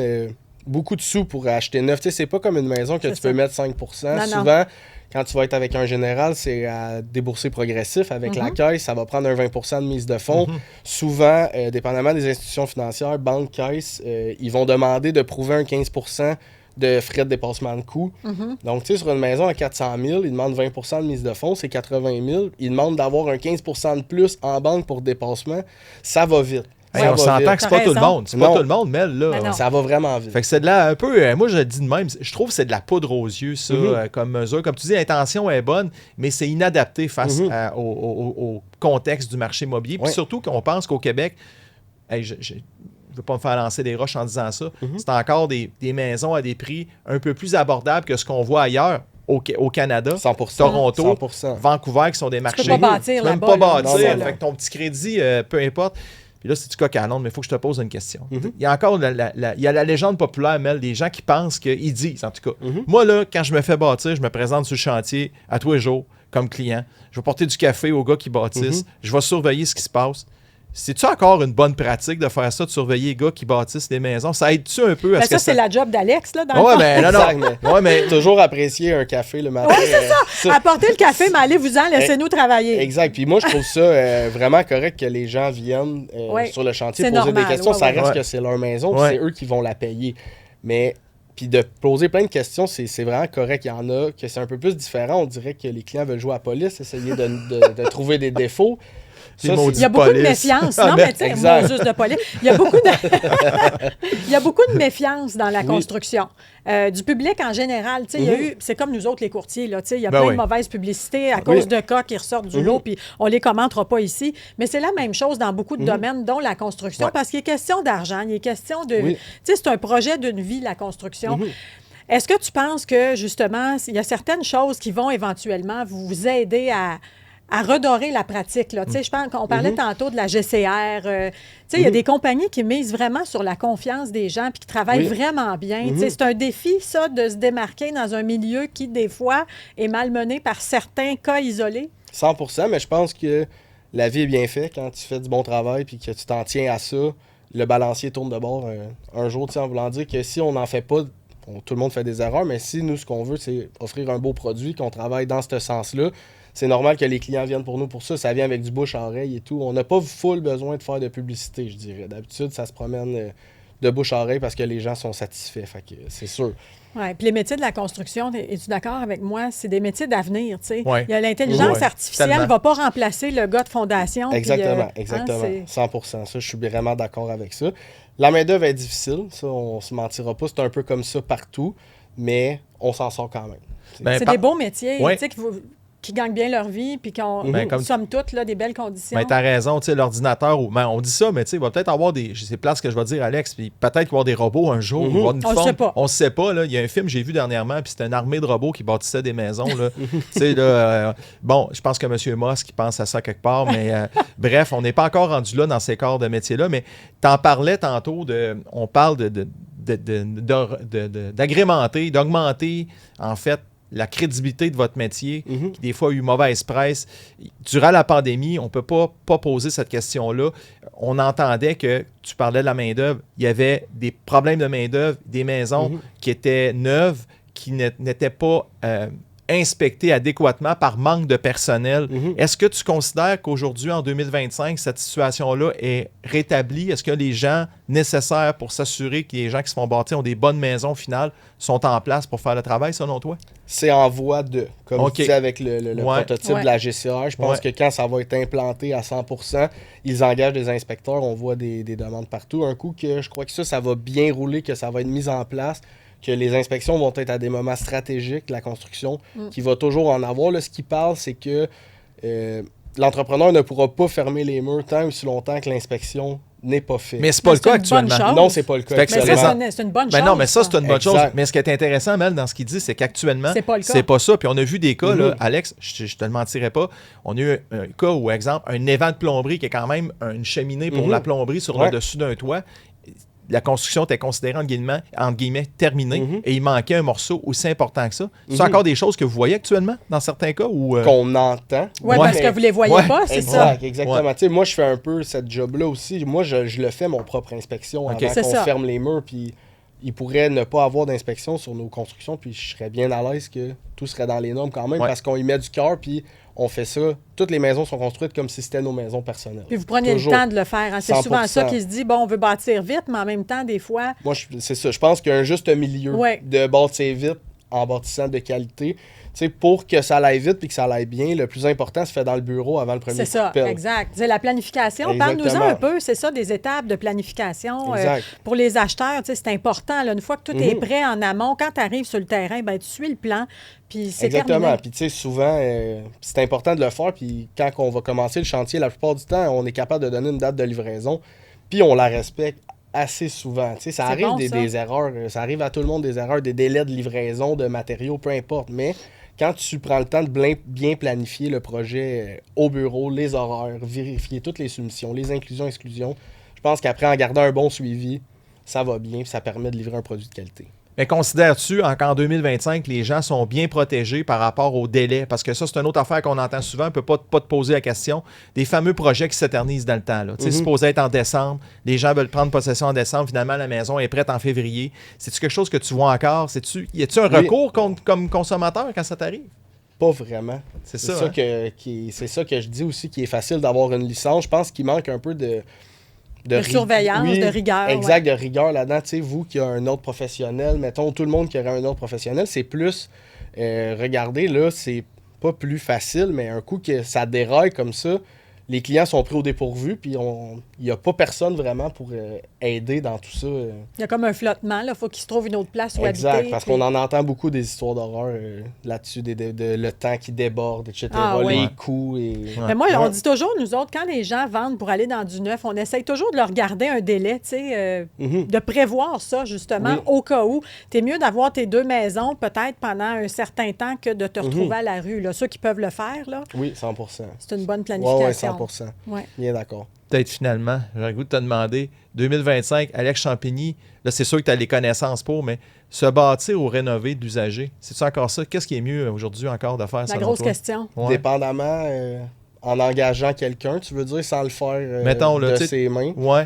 beaucoup de sous pour acheter neuf. Tu sais, c'est pas comme une maison que tu peux mettre 5%. Non, Souvent, quand tu vas être avec un général, c'est à débourser progressif. Avec la caisse, ça va prendre un 20% de mise de fonds. Souvent, dépendamment des institutions financières, banque, caisse, ils vont demander de prouver un 15% de frais de dépassement de coûts. Donc, tu sais, sur une maison à 400 000, ils demandent 20% de mise de fonds, c'est 80 000. Ils demandent d'avoir un 15% de plus en banque pour dépassement. Ça va vite. Hey, on s'entend que c'est pas tout le monde. C'est pas tout le monde, Mel, là. Ça va vraiment vite. Fait que c'est de la un peu, moi je le dis de même, je trouve que c'est de la poudre aux yeux, ça, comme mesure. Comme tu dis, l'intention est bonne, mais c'est inadapté face au contexte du marché immobilier. Puis surtout qu'on pense qu'au Québec, hey, je ne veux pas me faire lancer des roches en disant ça, c'est encore des maisons à des prix un peu plus abordables que ce qu'on voit ailleurs. Au Canada, 100%, Toronto, 100%. Vancouver, qui sont des marchés. Tu peux pas bâtir même là-bas. pas bâtir. Non. Fait que ton petit crédit, peu importe. Puis là, c'est du coq à l'âne, mais il faut que je te pose une question. Il y a encore il y a la légende populaire, Mel, des gens qui pensent qu'ils disent, en tout cas. Moi, là, quand je me fais bâtir, je me présente sur le chantier à tous les jours comme client. Je vais porter du café aux gars qui bâtissent. Je vais surveiller ce qui se passe. C'est-tu encore une bonne pratique de faire ça, de surveiller les gars qui bâtissent des maisons? Ça aide-tu un peu à ce que c'est la job d'Alex, là, dans ouais, le mais non. Ouais, mais toujours apprécier un café le matin. Oui, c'est ça. Apportez le café, mais allez-vous-en, laissez-nous travailler. Exact. Puis moi, je trouve ça vraiment correct que les gens viennent sur le chantier poser normal, des questions. Ça reste que Ouais. c'est leur maison, Ouais. c'est eux qui vont la payer. Mais puis de poser plein de questions, c'est vraiment correct. Il y en a que c'est un peu plus différent. On dirait que les clients veulent jouer à la police, essayer de trouver des défauts. Ça, Il y a beaucoup de méfiance. Non, mais tu sais, exact. moi, juste de police. Il y a beaucoup il y a beaucoup de méfiance dans la construction. Du public en général. Tu sais, il y a eu, c'est comme nous autres, les courtiers. Là, tu sais, il y a plein de mauvaises publicités à cause de cas qui ressortent du lot, puis on les commentera pas ici. Mais c'est la même chose dans beaucoup de domaines, dont la construction, parce qu'il est question d'argent, il est question de... Tu sais, c'est un projet d'une vie, la construction. Est-ce que tu penses que, justement, il y a certaines choses qui vont éventuellement vous aider à redorer la pratique, là? Tu sais, je pense qu'on parlait tantôt de la GCR. Tu sais, il y a des compagnies qui misent vraiment sur la confiance des gens puis qui travaillent vraiment bien. Tu sais, c'est un défi, ça, de se démarquer dans un milieu qui, des fois, est malmené par certains cas isolés. 100%, mais je pense que la vie est bien faite quand tu fais du bon travail puis que tu t'en tiens à ça. Le balancier tourne de bord un jour, tu sais, en voulant dire que si on n'en fait pas, tout le monde fait des erreurs, mais si nous, ce qu'on veut, c'est offrir un beau produit, qu'on travaille dans ce sens-là, c'est normal que les clients viennent pour nous pour ça. Ça vient avec du bouche-à-oreille et tout. On n'a pas full besoin de faire de publicité, je dirais. D'habitude, ça se promène de bouche-à-oreille parce que les gens sont satisfaits. Fait que c'est sûr. Oui, puis les métiers de la construction, es-tu d'accord avec moi? C'est des métiers d'avenir, tu sais. Ouais. Il y a l'intelligence artificielle ne va pas remplacer le gars de fondation. Exactement, puis, exactement. 100%. Ça, je suis vraiment d'accord avec ça. La main-d'œuvre est difficile. Ça, on se mentira pas. C'est un peu comme ça partout, mais on s'en sort quand même. C'est des beaux métiers, tu sais, qui gagnent bien leur vie, puis qu'on somme toutes là, des belles conditions. Ben, t'as raison, tu sais, l'ordinateur, on dit ça, mais tu sais, il va peut-être avoir des. C'est plate ce que je vais dire, Alex, puis peut-être qu'il va y avoir des robots un jour. On ne sait pas. On ne sait pas, là. Il y a un film que j'ai vu dernièrement, puis c'était une armée de robots qui bâtissait des maisons, là. Tu sais, là. Bon, je pense que M. Musk, il pense à ça quelque part, mais bref, on n'est pas encore rendu là dans ces corps de métiers-là, mais t'en parlais tantôt on parle d'agrémenter, d'augmenter, en fait, la crédibilité de votre métier, qui des fois a eu mauvaise presse. Durant la pandémie, on ne peut pas poser cette question-là. On entendait que tu parlais de la main-d'œuvre. Il y avait des problèmes de main-d'œuvre, des maisons qui étaient neuves, qui n'étaient pas inspectées adéquatement par manque de personnel. Est-ce que tu considères qu'aujourd'hui, en 2025, cette situation-là est rétablie? Est-ce que les gens nécessaires pour s'assurer que les gens qui se font bâtir ont des bonnes maisons finales sont en place pour faire le travail, selon toi? C'est en voie de, comme tu disais avec le prototype de la GCR. Je pense que quand ça va être implanté à 100%, ils engagent des inspecteurs. On voit des demandes partout. Un coup que je crois que ça va bien rouler, que ça va être mis en place, que les inspections vont être à des moments stratégiques de la construction, qu'il va toujours en avoir. Là, ce qui parle, c'est que l'entrepreneur ne pourra pas fermer les murs tant ou si longtemps que l'inspection n'est pas faite. Mais c'est pas le cas actuellement. Non, c'est pas le cas. Mais ça, c'est une bonne chose. Non, mais ça, c'est une bonne chose. Exact. Mais ce qui est intéressant, Mel, dans ce qu'il dit, c'est qu'actuellement, c'est pas ça. Puis on a vu des cas, là, Alex, je te le mentirais pas, on a eu un cas où, exemple, un évent de plomberie qui est quand même une cheminée pour la plomberie sur le dessus d'un toit. la construction était considérée entre guillemets terminée et il manquait un morceau aussi important que ça. C'est encore des choses que vous voyez actuellement dans certains cas? Qu'on entend. Oui, parce que vous les voyez pas, c'est ça. Exactement. Ouais. Tu sais, moi, je fais un peu cette job-là aussi. Moi, je le fais mon propre inspection avant C'est qu'on ça. ferme les murs. Puis il pourrait ne pas avoir d'inspection sur nos constructions. Puis je serais bien à l'aise que tout serait dans les normes quand même parce qu'on y met du cœur. Puis on fait ça. Toutes les maisons sont construites comme si c'était nos maisons personnelles. Puis vous prenez Toujours. le temps de le faire. Hein. C'est 100%. souvent ça qui se dit, bon, on veut bâtir vite, mais en même temps, des fois... Moi, c'est ça. Je pense qu'il y a un juste milieu de bâtir vite en bâtissant de qualité. Tu sais, pour que ça aille vite et que ça aille bien, le plus important se fait dans le bureau avant le premier C'est coup ça, de pelle. exact. C'est la planification. Exactement. Parle-nous-en un peu, c'est ça, des étapes de planification. Exact. Pour les acheteurs, tu sais, c'est important. Là, une fois que tout est prêt en amont, quand tu arrives sur le terrain, ben, tu suis le plan, puis c'est Exactement. terminé. Puis tu sais, souvent, c'est important de le faire. Puis quand on va commencer le chantier, la plupart du temps, on est capable de donner une date de livraison, puis on la respecte assez souvent. Tu sais, ça C'est arrive bon, des erreurs, ça arrive à tout le monde des erreurs, des délais de livraison, de matériaux, peu importe. Mais quand tu prends le temps de bien planifier le projet au bureau, les horaires, vérifier toutes les soumissions, les inclusions, exclusions, je pense qu'après, en gardant un bon suivi, ça va bien, puis ça permet de livrer un produit de qualité. Mais considères-tu qu'en 2025, les gens sont bien protégés par rapport au délai? Parce que ça, c'est une autre affaire qu'on entend souvent. On ne peut pas te poser la question. Des fameux projets qui s'éternisent dans le temps. Tu sais, supposé être en décembre. Les gens veulent prendre possession en décembre. Finalement, la maison est prête en février. C'est-tu quelque chose que tu vois encore? Y a-tu un recours comme consommateur quand ça t'arrive? Pas vraiment. C'est ça, ça, c'est ça que je dis aussi, qui est facile d'avoir une licence. Je pense qu'il manque un peu de surveillance, de rigueur. Exact, de rigueur là-dedans. Tu sais, vous qui avez un ordre professionnel, mettons, tout le monde qui aurait un ordre professionnel, c'est plus, regardez, là, c'est pas plus facile, mais un coup que ça déraille comme ça, les clients sont pris au dépourvu, puis il n'y a pas personne vraiment pour aider dans tout ça. Il y a comme un flottement, il faut qu'il se trouve une autre place où Exact, habiter. parce qu'on en entend beaucoup des histoires d'horreur là-dessus, le temps qui déborde, etc., les coûts. Mais moi, on dit toujours, nous autres, quand les gens vendent pour aller dans du neuf, on essaye toujours de leur garder un délai, tu sais, de prévoir ça, justement, au cas où. T'es mieux d'avoir tes 2 maisons, peut-être, pendant un certain temps que de te retrouver à la rue. Là. Ceux qui peuvent le faire, là, Oui, 100%. c'est une bonne planification. Oui, 100%. Ouais. Bien d'accord. Peut-être finalement, j'ai le goût de te demander, 2025, Alex Champigny, là, c'est sûr que tu as les connaissances pour, mais se bâtir ou rénover d'usager, c'est-tu encore ça? Qu'est-ce qui est mieux aujourd'hui encore de faire ça? La grosse question. Ouais. Dépendamment, en engageant quelqu'un, tu veux dire, sans le faire Mettons, là, de ses mains. Ouais.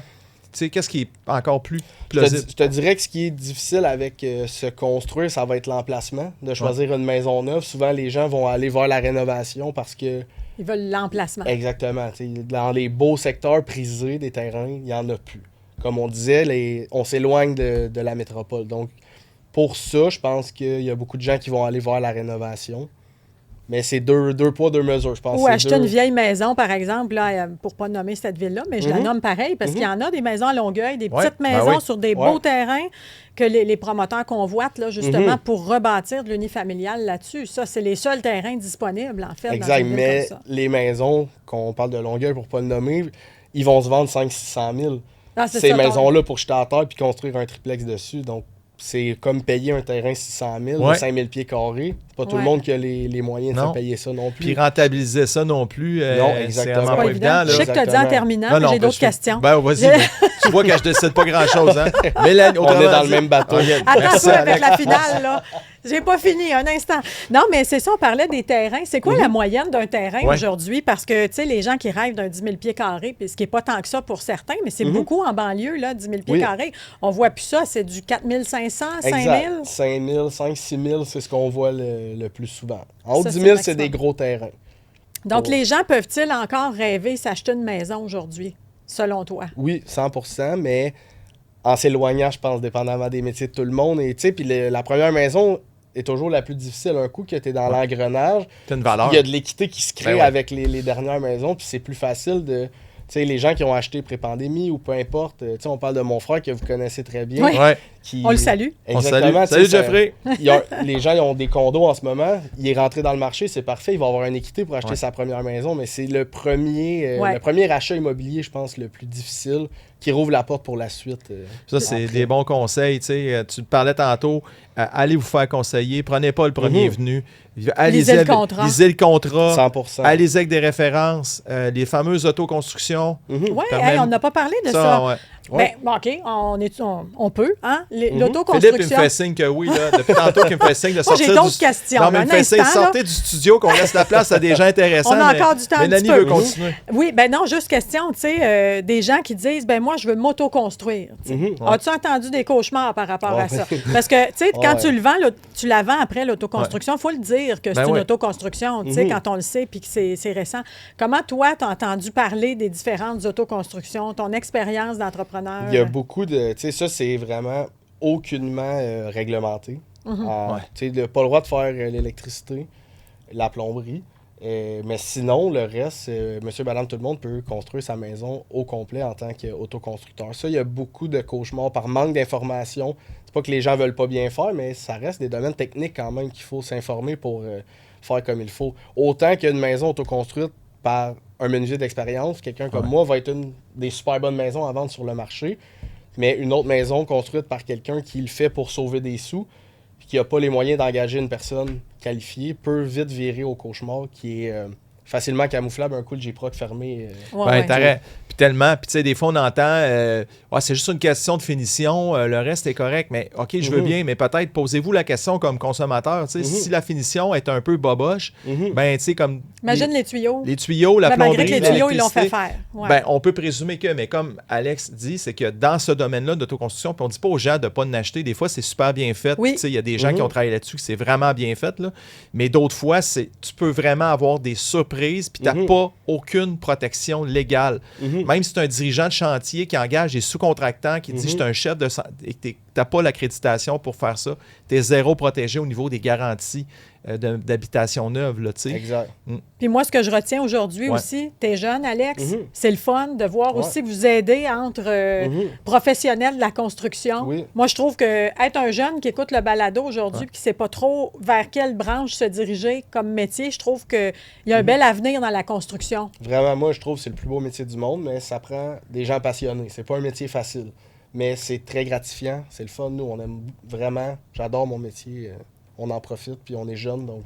Tu sais, qu'est-ce qui est encore plus Je plausible? te dirais que ce qui est difficile avec se construire, ça va être l'emplacement. De choisir une maison neuve, souvent les gens vont aller vers la rénovation parce que... Ils veulent l'emplacement. Exactement. Dans les beaux secteurs prisés des terrains, il n'y en a plus. Comme on disait, on s'éloigne de la métropole. Donc, pour ça, je pense qu'il y a beaucoup de gens qui vont aller vers la rénovation. Mais c'est deux poids, 2 mesures, je pense. Ou acheter une vieille maison, par exemple, là, pour ne pas nommer cette ville-là, mais je la nomme pareil, parce qu'il y en a des maisons à Longueuil, des petites maisons sur des beaux terrains que les promoteurs convoitent, là, justement, pour rebâtir de l'unifamilial là-dessus. Ça, c'est les seuls terrains disponibles, en fait, exact, dans une ville mais comme ça. les maisons, qu'on parle de Longueuil pour ne pas le nommer, ils vont se vendre 500-600 000. Ah, c'est Ces ça, maisons-là pour jeter à terre puis construire un triplex dessus. Donc, c'est comme payer un terrain 600 000, de 5 000 pieds carrés. C'est pas tout le monde qui a les moyens de se payer ça non plus. Puis rentabiliser ça non plus, non, exactement. c'est vraiment pas évident. Là. Je sais que tu as dit en terminant, mais j'ai d'autres questions. Ben, vas-y. Tu vois que je décide pas grand-chose. Hein? Mélanie, on est dans le même bateau. Attends-toi avec la finale, là. J'ai pas fini, un instant. Non, mais c'est ça, on parlait des terrains. C'est quoi la moyenne d'un terrain aujourd'hui? Parce que, tu sais, les gens qui rêvent d'un 10 000 pieds carrés, puis ce qui n'est pas tant que ça pour certains, mais c'est beaucoup en banlieue, là, 10 000 pieds carrés. On voit plus ça, c'est du 4 500, 5 000? 5 000, 5 6 000, c'est ce qu'on voit le plus souvent. En haut de Ça, 10 000, c'est c'est des gros terrains. Donc, les gens peuvent-ils encore rêver s'acheter une maison aujourd'hui, selon toi? Oui, 100%, mais en s'éloignant, je pense, dépendamment des métiers de tout le monde. Et tu sais, puis la première maison est toujours la plus difficile. Un coup que tu es dans l'engrenage, t'as une valeur. Il y a de l'équité qui se crée avec les dernières maisons, puis c'est plus facile de... Tu sais, les gens qui ont acheté pré-pandémie ou peu importe, tu sais, on parle de mon frère que vous connaissez très bien. On le salue. Exactement. Salut Jeffrey. Les gens ils ont des condos en ce moment. Il est rentré dans le marché, c'est parfait. Il va avoir une équité pour acheter sa première maison, mais c'est le premier achat immobilier, je pense, le plus difficile qui rouvre la porte pour la suite. Ça, c'est des bons conseils. Tu te parlais tantôt, allez vous faire conseiller. Prenez pas le premier venu. Lisez le contrat. Lisez le contrat. 100%. Allez-y avec des références. Les fameuses autoconstructions. Oui, Permet- on n'a pas parlé de ça. Ouais. Ben, bon, OK, on peut, hein? Philippe, il me L'autoconstruction. fait signe que oui, là. Depuis tantôt qu'il me fait signe de Moi, sortir j'ai d'autres questions. Non, mais il me fait signe, Un instant, là. sortez du studio, qu'on laisse la place à des gens intéressants. On a encore du temps un Mélanie petit peu. veut continuer. Oui, ben non, juste question, tu sais, des gens qui disent, ben moi, je veux m'autoconstruire. Tu sais. As-tu entendu des cauchemars par rapport à ça? Parce que, tu sais, quand tu le vends, tu la vends après l'autoconstruction, il faut le dire que c'est une autoconstruction, tu sais, quand on le sait puis que c'est récent. Comment, toi, tu as entendu parler des différentes autoconstructions, ton expérience d'entrepreneur? Il y a beaucoup de... Tu sais, ça, c'est vraiment aucunement réglementé. Tu sais, pas le droit de faire l'électricité, la plomberie. Mais sinon, le reste, monsieur, madame, tout le monde peut construire sa maison au complet en tant qu'autoconstructeur. Ça, il y a beaucoup de cauchemars par manque d'informations. C'est pas que les gens veulent pas bien faire, mais ça reste des domaines techniques quand même qu'il faut s'informer pour faire comme il faut. Autant qu'une maison autoconstruite par un menuisier d'expérience, quelqu'un comme moi va être une des super bonnes maisons à vendre sur le marché. Mais une autre maison construite par quelqu'un qui le fait pour sauver des sous, puis qui n'a pas les moyens d'engager une personne qualifiée, peut vite virer au cauchemar qui est facilement camouflable. Un coup, le J-Proc fermé. Puis tellement. Puis tu sais, des fois, on entend c'est juste une question de finition, le reste est correct. Mais OK, je veux bien, mais peut-être posez-vous la question comme consommateur. Tu sais, si la finition est un peu boboche, ben tu sais, comme. Imagine les tuyaux. Les tuyaux, la plomberie, malgré que les tuyaux, ils l'ont fait faire. Ouais. Ben, on peut présumer que, mais comme Alex dit, c'est que dans ce domaine-là d'autoconstruction, puis on dit pas aux gens de ne pas en acheter. Des fois, c'est super bien fait. Oui. Tu sais, il y a des gens qui ont travaillé là-dessus, que c'est vraiment bien fait. Là. Mais d'autres fois, tu peux vraiment avoir des surprises, puis tu n'as pas aucune protection légale. Même si tu es un dirigeant de chantier qui engage des sous-contractants, qui dit je suis un chef de et que tu n'as pas l'accréditation pour faire ça, tu es zéro protégé au niveau des garanties d'habitation neuve. Là, Exact. Puis moi, ce que je retiens aujourd'hui aussi, tu es jeune, Alex, c'est le fun de voir aussi que vous aidez entre professionnels de la construction. Oui. Moi, je trouve que être un jeune qui écoute le balado aujourd'hui et qui ne sait pas trop vers quelle branche se diriger comme métier, je trouve qu'il y a un bel avenir dans la construction. Vraiment, moi, je trouve que c'est le plus beau métier du monde, mais ça prend des gens passionnés. C'est pas un métier facile, mais c'est très gratifiant. C'est le fun. Nous, on aime vraiment. J'adore mon métier. On en profite, puis on est jeunes, donc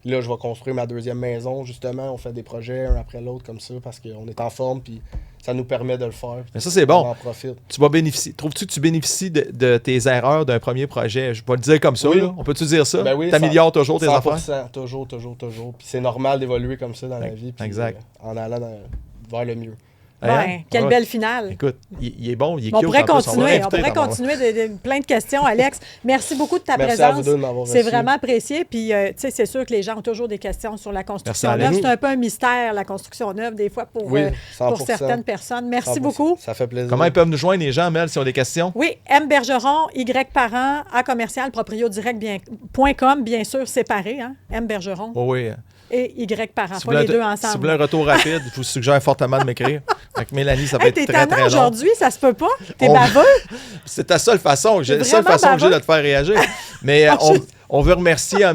là, je vais construire ma deuxième maison, justement. On fait des projets un après l'autre comme ça, parce qu'on est en forme, puis ça nous permet de le faire. Mais ça, c'est bon. On en profite. Tu vas bénéficier. Trouves-tu que tu bénéficies de tes erreurs d'un premier projet? Je vais le dire comme ça. Oui. Là. On peut-tu dire ça? Ben oui, t'améliores toujours tes 100%, affaires? Toujours. Puis c'est normal d'évoluer comme ça dans la vie, puis exact. En allant vers le mieux. Ouais, quelle belle finale. Écoute, il est bon, il est On cute. pourrait en plus. continuer, de plein de questions, Alex. Merci beaucoup de ta Merci à vous présence. deux de m'avoir C'est reçu. vraiment apprécié. Puis, tu sais, c'est sûr que les gens ont toujours des questions sur la construction Merci, neuve. Alex. C'est un peu un mystère, la construction neuve, des fois, pour 100%. certaines personnes. Merci 100%. beaucoup. Ça fait plaisir. Comment ils peuvent nous joindre, les gens, Mel, si ont des questions? Oui, M. Bergeron, Y Parent, A commercial, propriodirect.com, bien sûr, séparé, hein? M. Bergeron Oui. et Y Parent, Si pas vous les voulez deux Si vous ensemble. voulez un retour rapide, je vous suggère fortement de m'écrire. Avec Mélanie, ça va Hey, être t'es très, tannant très long. aujourd'hui, ça se peut pas? T'es On- baveux? C'est ta seule façon. J'ai la T'es seule vraiment façon que j'ai baveux. de te faire réagir. Mais on veut remercier...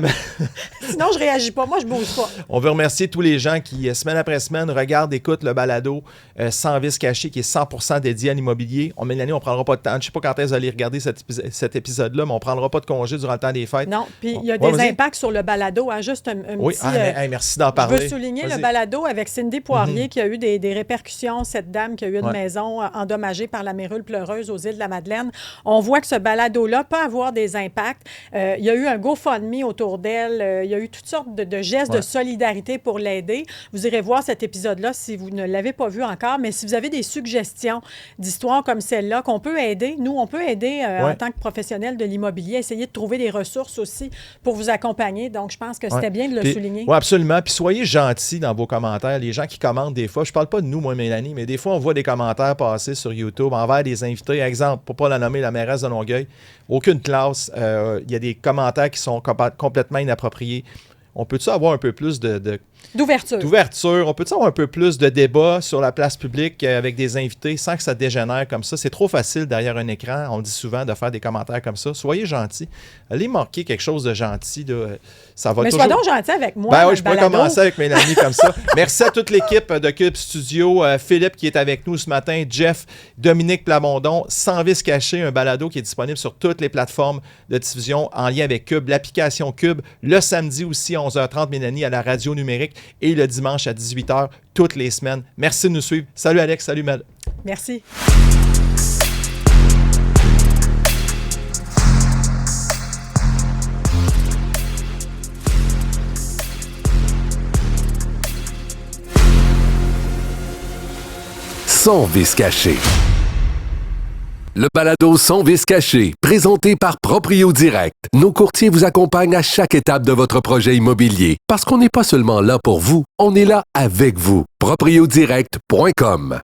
Sinon, je réagis pas. Moi, je bouge pas. On veut remercier tous les gens qui, semaine après semaine, regardent, écoutent le balado Sans vice caché, qui est 100% dédié à l'immobilier. Mélanie, on ne prendra pas de temps. Je ne sais pas quand est-ce que vous allez regarder cet épisode-là, mais on ne prendra pas de congé durant le temps des fêtes. Non, puis il y a Ouais, des vas-y. impacts sur le balado. Hein, juste un Oui, petit... merci d'en je parler. veux souligner Vas-y. le balado avec Cindy Poirier qui a eu des répercussions, cette dame qui a eu une maison endommagée par la mérule pleureuse aux îles de la Madeleine. On voit que ce balado-là peut avoir des impacts. Il y a eu un GoFundMe autour d'elle. Il y a eu toutes sortes de gestes de solidarité pour l'aider. Vous irez voir cet épisode-là si vous ne l'avez pas vu encore. Mais si vous avez des suggestions d'histoires comme celle-là qu'on peut aider, nous, on peut aider en tant que professionnel de l'immobilier, essayer de trouver des ressources aussi pour vous accompagner. Donc, je pense que c'était bien de le souligner. Oui, absolument. Puis soyez gentils dans vos commentaires. Les gens qui commentent des fois, je parle pas de nous, moi, Mélanie, mais des fois, on voit des commentaires passer sur YouTube envers des invités. Exemple, pour ne pas la nommer, la mairesse de Longueuil, aucune classe. Il y a des commentaires qui sont complètement inappropriés. On peut-tu avoir un peu plus D'ouverture. On peut avoir un peu plus de débat sur la place publique avec des invités sans que ça dégénère comme ça? C'est trop facile derrière un écran, on le dit souvent, de faire des commentaires comme ça. Soyez gentils. Allez marquer quelque chose de gentil. Là. Ça va Mais toujours... sois donc gentil avec moi. Ben oui, je pourrais commencer avec Mélanie comme ça. Merci à toute l'équipe de Cube Studio. Philippe qui est avec nous ce matin, Jeff, Dominique Plamondon, Sans vice caché, un balado qui est disponible sur toutes les plateformes de diffusion en lien avec Cube, l'application Cube, le samedi aussi à 11h30, Mélanie, à la radio numérique et le dimanche à 18h, toutes les semaines. Merci de nous suivre. Salut Alex, salut Mel. Merci. Sans vice caché. Le balado Sans vice caché, présenté par Proprio Direct. Nos courtiers vous accompagnent à chaque étape de votre projet immobilier. Parce qu'on n'est pas seulement là pour vous, on est là avec vous. Propriodirect.com